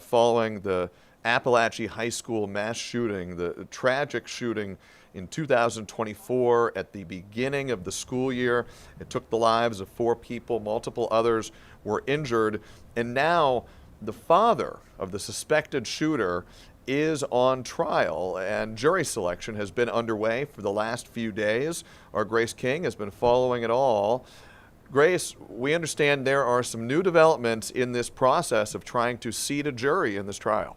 following the Appalachia High School mass shooting, the tragic shooting in 2024 at the beginning of the school year. It took the lives of 4 people, multiple others were injured, and now the father of the suspected shooter is on trial, and jury selection has been underway for the last few days. Our Grace King has been following it all. Grace, we understand there are some new developments in this process of trying to seat a jury in this trial.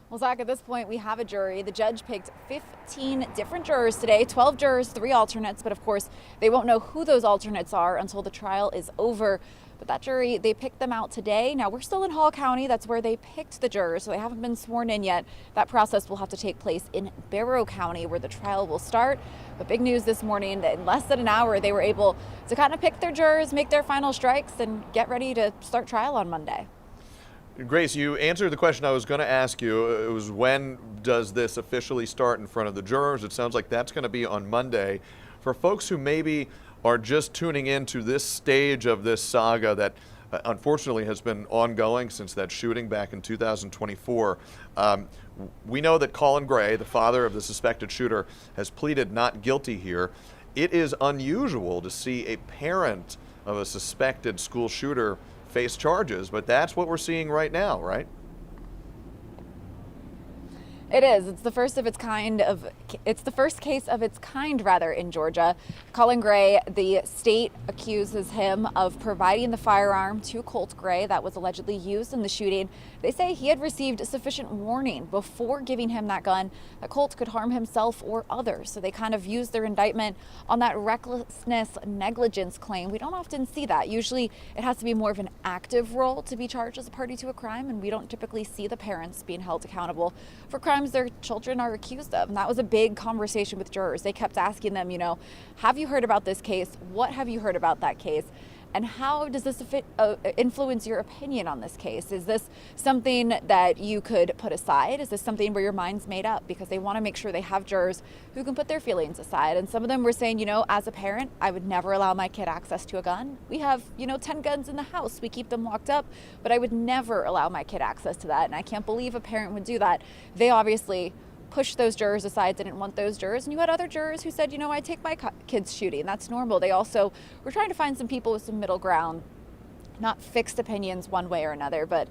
Well, Zach, at this point, we have a jury. The judge picked 15 different jurors today, 12 jurors, 3 alternates, but of course, they won't know who those alternates are until the trial is over. But that jury, they picked them out today. Now, we're still in Hall County. That's where they picked the jurors, so they haven't been sworn in yet. That process will have to take place in Barrow County, where the trial will start. But big news this morning that in less than an hour, they were able to kind of pick their jurors, make their final strikes, and get ready to start trial on Monday. Grace, you answered the question I was going to ask you. It was, when does this officially start in front of the jurors? It sounds like that's going to be on Monday. For folks who maybe are just tuning into this stage of this saga that unfortunately has been ongoing since that shooting back in 2024, we know that Colin Gray, the father of the suspected shooter, has pleaded not guilty here. It is unusual to see a parent of a suspected school shooter face charges, but that's what we're seeing right now, right? It is. It's the first case of its kind rather in Georgia. Colin Gray, the state accuses him of providing the firearm to Colt Gray that was allegedly used in the shooting. They say he had received sufficient warning before giving him that gun that Colt could harm himself or others. So they kind of used their indictment on that recklessness negligence claim. We don't often see that. Usually it has to be more of an active role to be charged as a party to a crime, and we don't typically see the parents being held accountable for crimes their children are accused of. And that was a big conversation with jurors. They kept asking them, have you heard about this case? What have you heard about that case? And how does this influence your opinion on this case? Is this something that you could put aside? Is this something where your mind's made up? Because they want to make sure they have jurors who can put their feelings aside. And some of them were saying, as a parent, I would never allow my kid access to a gun. We have, 10 guns in the house. We keep them locked up, but I would never allow my kid access to that. And I can't believe a parent would do that. They obviously pushed those jurors aside, didn't want those jurors. And you had other jurors who said, I take my kids shooting. That's normal. They also were trying to find some people with some middle ground, not fixed opinions one way or another. But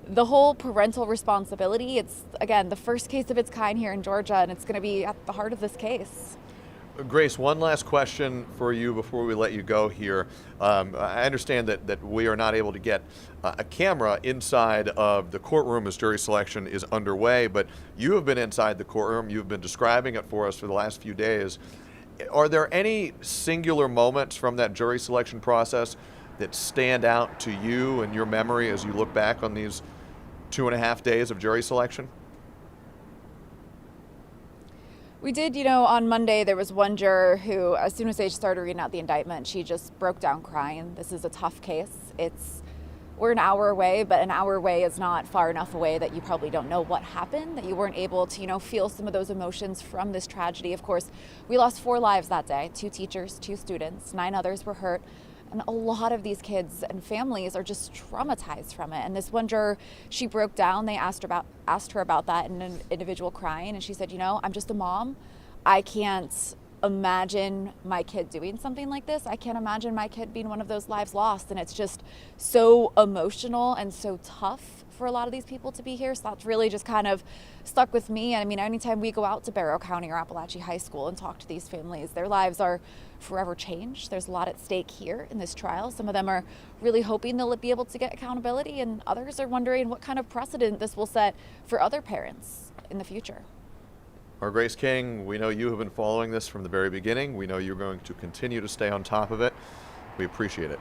the whole parental responsibility, it's, again, the first case of its kind here in Georgia, and it's going to be at the heart of this case. Grace, one last question for you before we let you go here. I understand that we are not able to get a camera inside of the courtroom as jury selection is underway, but you have been inside the courtroom. You've been describing it for us for the last few days. Are there any singular moments from that jury selection process that stand out to you and your memory as you look back on these 2.5 days of jury selection? We did, on Monday, there was one juror who, as soon as they started reading out the indictment, she just broke down crying. This is a tough case. We're an hour away, but an hour away is not far enough away that you probably don't know what happened, that you weren't able to, feel some of those emotions from this tragedy. Of course, we lost 4 lives that day, 2 teachers, 2 students, 9 others were hurt. And a lot of these kids and families are just traumatized from it. And this one juror, she broke down. They asked her about that, and an individual crying. And she said, I'm just a mom. I can't imagine my kid doing something like this. I can't imagine my kid being one of those lives lost. And it's just so emotional and so tough for a lot of these people to be here. So that's really just kind of stuck with me. And I mean, anytime we go out to Barrow County or Appalachia High School and talk to these families, their lives are forever changed. There's a lot at stake here in this trial. Some of them are really hoping they'll be able to get accountability, and others are wondering what kind of precedent this will set for other parents in the future. Our Grace King, we know you have been following this from the very beginning. We know you're going to continue to stay on top of it. We appreciate it.